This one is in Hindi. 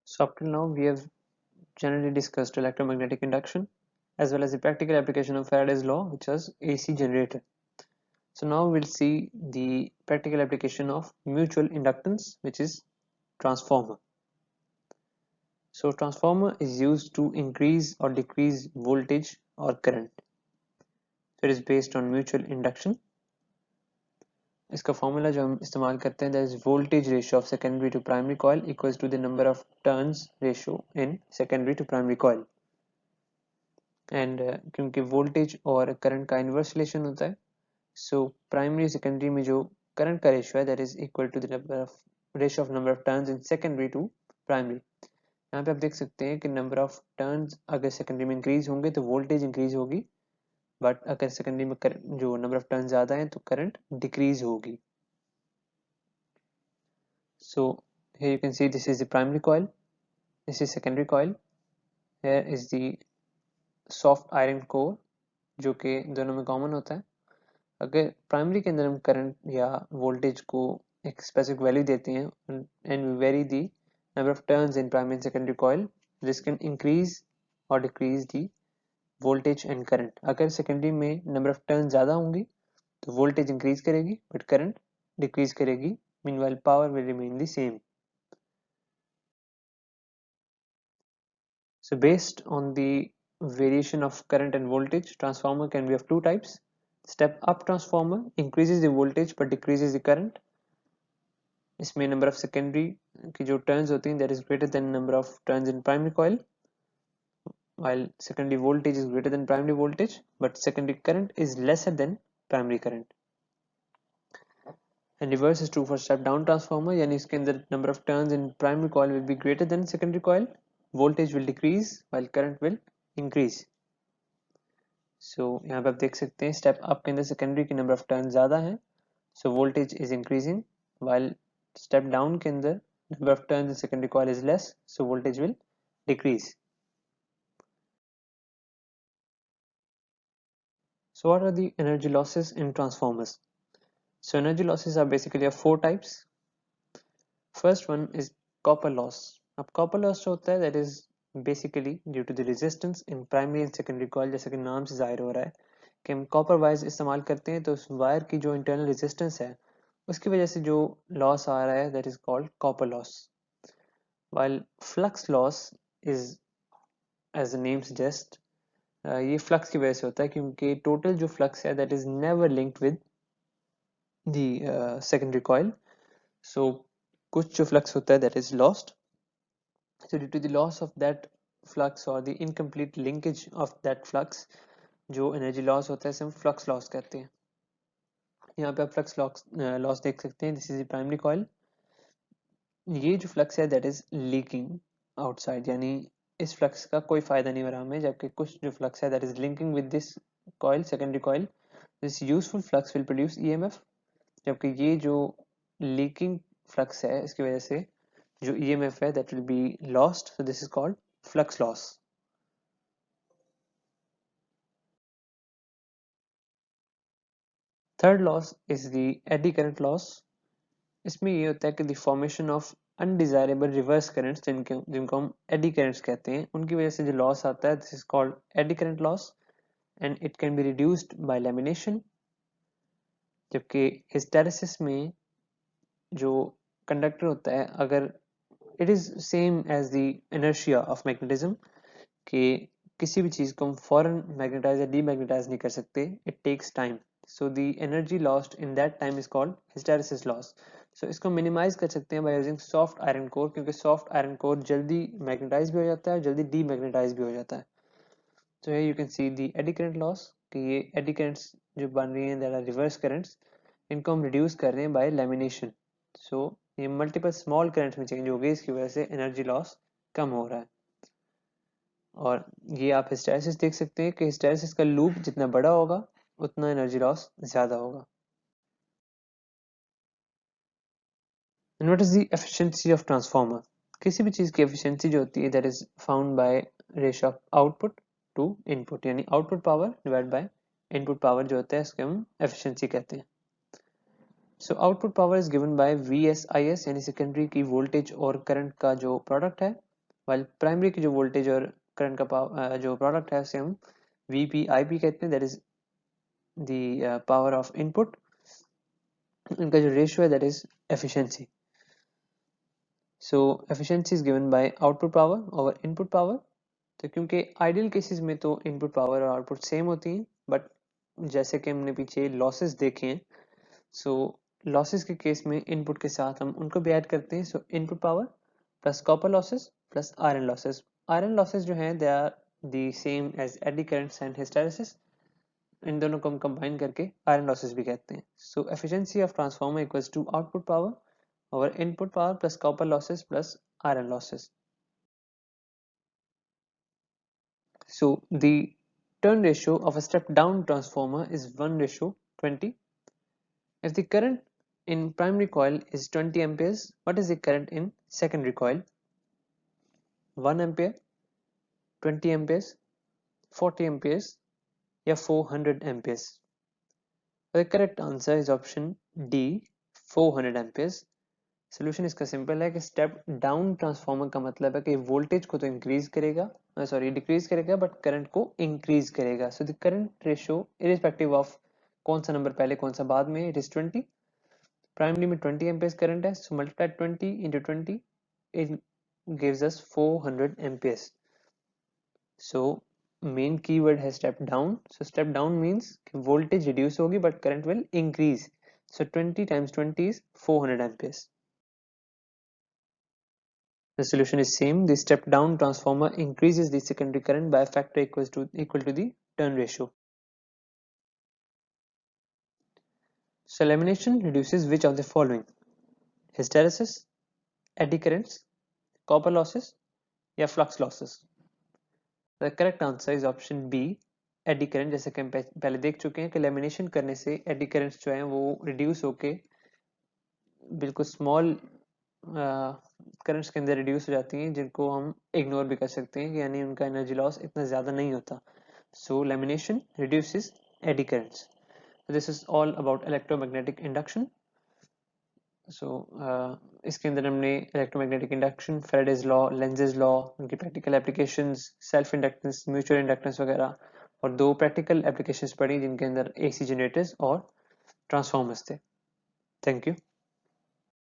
So up till now we have generally discussed electromagnetic induction as well as the practical application of Faraday's law, which was AC generator. So now we'll see the practical application of mutual inductance, which is transformer. So transformer is used to increase or decrease voltage or current. So it is based on mutual induction. इसका फॉर्मूला जो हम इस्तेमाल करते हैं, that is voltage ratio of secondary to primary coil equals to the number of turns ratio in secondary to primary coil. And क्योंकि वोल्टेज और करंट का इन्वर्स रिलेशन होता है, सो प्राइमरी सेकेंडरी में जो करंट का रेशियो है that is equal to the number of ratio of number of turns in secondary to primary. यहाँ पे आप देख सकते हैं कि नंबर ऑफ टर्न्स अगर सेकेंडरी में इंक्रीज होंगे तो वोल्टेज इंक्रीज होगी, बट अगर सेकेंडरी में जो नंबर ऑफ टर्न्स ज़्यादा हैं तो करंट डिक्रीज होगी. So here you can see this is the primary coil, this is secondary coil, here is the soft iron core जो कि दोनों में कॉमन होता है. अगर प्राइमरी के अंदर हम करंट या वोल्टेज को एक स्पेसिफिक वैल्यू देते हैं and we vary the number of turns in primary and secondary coil, this can increase और decrease the voltage and current. अगर सेकेंडरी में नंबर ऑफ टर्न्स ज़्यादा होंगी तो वोल्टेज इंक्रीज करेगी बट करंट डिक्रीज करेगी. Meanwhile power will remain the same. So based on the variation of current and voltage, transformer can be of two types. Step up transformer increases the voltage but decreases the current. इसमें number of secondary की जो turns होती हैं that is greater than number of turns in primary coil, while secondary voltage is greater than primary voltage but secondary current is lesser than primary current. And reverse is true for step down transformer, यानी इसके अंदर number of turns in primary coil will be greater than secondary coil, voltage will decrease while current will increase. So यहाँ पे आप देख सकते हैं स्टेप अप के अंदर सेकेंडरी की नंबर ऑफ टर्न ज़्यादा है, so voltage is increasing, while step down के अंदर number of turn in secondary coil is less, so voltage will decrease. So what are the energy losses in transformers? So energy losses are basically of four types. First one is copper loss. अब copper loss जो होता है that is basically due to the resistance in primary and secondary coil, जैसा कि नाम से जाहिर हो रहा है कि हम कॉपर वायर्स इस्तेमाल करते हैं तो उस वायर की जो इंटरनल रेजिस्टेंस है उसकी वजह से जो लॉस आ रहा है that is called copper loss. While flux loss is as the name suggest, ये फ्लक्स की वजह से होता है क्योंकि टोटल जो फ्लक्स है that is never linked with the secondary coil, so कुछ जो फ्लक्स होता है that is lost. So due to the loss of that flux or the incomplete linkage of that flux, जो एनर्जी लॉस होता है इसे हम फ्लक्स लॉस कहते हैं. यहाँ पे आप फ्लक्स लॉस देख सकते हैं, this is the primary coil. ये जो फ्लक्स है दैट इज लीकिंग आउटसाइड, यानी इस फ्लक्स का कोई फायदा नहीं हो रहा हमें, जबकि कुछ जो फ्लक्स है that is linking with this coil secondary coil, this useful flux will produce EMF, जबकि ये जो लीकिंग फ्लक्स है इसकी वजह से जो ईएमएफ है that will be lost, so this is called flux loss. Third loss is the AD current loss. इसमें ये होता है कि the formation of undesirable reverse currents जिनको हम एडी करंट्स कहते हैं, उनकी वजह से जो लॉस आता है this is called eddy current loss and it can be reduced by lamination. जबकि हिस्टेरेसिस में जो कंडक्टर होता है, अगर it is same as the inertia of magnetism कि किसी भी चीज को हम फौरन मैग्नेटाइज या डीमैग्नेटाइज नहीं कर सकते, it takes time, so the energy lost in that time is called hysteresis loss. So इसको मिनिमाइज कर सकते हैं by using soft iron core, क्योंकि सॉफ्ट आयरन कोर जल्दी मैग्नेटाइज भी हो जाता है और जल्दी डीमैग्नेटाइज भी हो जाता है. So here you can see the AD current loss कि ये एडी करंट्स जो बन रही हैं दैट आर रिवर्स करंट्स, इनको हम रिड्यूस कर रहे हैं बाय लैमिनेशन. सो ये मल्टीपल स्मॉल करंट्स में चेंज हो गई, इसकी वजह से एनर्जी लॉस कम हो रहा है. और ये आप हिस्टेरेसिस देख सकते हैं कि हिस्टेरेसिस का लूप जितना बड़ा होगा उतना एनर्जी लॉस ज़्यादा होगा. And what is the efficiency of transformer? किसी भी चीज़ की efficiency जो होती है that is found by ratio of output to input, यानी output power divided by input power जो होता है इसको हम efficiency कहते हैं. So output power is given by VSIS, यानी secondary की voltage और current का जो product है, वाइल प्राइमरी की जो वोल्टेज और करंट का जो प्रोडक्ट है उसे हम वीपी आईपी कहते हैं, that is the power of input. इनका जो रेशियो है that is efficiency. So efficiency is given by output power over input power. तो क्योंकि आइडियल केसेस में तो इनपुट पावर और आउटपुट सेम होती हैं, बट जैसे कि हमने पीछे लॉसेस देखे हैं, सो लॉसेस के केस में इनपुट के साथ हम उनको भी ऐड करते हैं. So input power plus copper losses plus iron losses. Iron losses जो हैं they are the same as eddy currents and hysteresis. इन दोनों को हम कंबाइन करके आयरन लॉसेस भी कहते हैं. So efficiency of transformer equals to output power over input power plus copper losses plus iron losses. So the turn ratio of a step down transformer is 1:20. If the current in primary coil is 20 amperes, what is the current in secondary coil? 1 ampere, 20 amperes, 40 amperes या 400 amperes? The correct answer is option D, 400 amperes. Solution इसका सिंपल है कि स्टेप डाउन ट्रांसफार्मर का मतलब है कि वोल्टेज को तो इंक्रीज करेगा, सॉरी डिक्रीज करेगा, बट करंट को इंक्रीज करेगा. So the current ratio irrespective of कौन सा नंबर पहले कौन सा बाद में, इट इज 20. प्राइमरी में 20 एम्पियर्स करंट है, so multiply 20 into 20 it gives us 400 amperes. So main keyword है step down. So step down means कि वोल्टेज रिड्यूस होगी but current will increase. So 20 times 20 is 400 amperes. The solution is same. The step down transformer increases the secondary current by a factor equal to the turn ratio. So elimination reduces which of the following? Hysteresis, eddy currents, copper losses या flux losses? The correct answer is option B, eddy current. जैसे कि हम पहले देख चुके हैं कि elimination करने से eddy currents जो हैं वो reduce होके बिल्कुल small करंट्स के अंदर रिड्यूस हो जाती हैं, जिनको हम इग्नोर भी कर सकते हैं, यानी उनका एनर्जी लॉस इतना ज़्यादा नहीं होता. So lamination reduces eddy currents. This is all about electromagnetic induction. So इसके अंदर हमने electromagnetic induction, Faraday's law, Lenz's law, उनकी practical applications, self inductance, mutual inductance वगैरह, और 2 प्रैक्टिकल एप्लीकेशंस पढ़ी जिनके अंदर एसी जनरेटर्स और ट्रांसफार्मर्स थे. Thank you.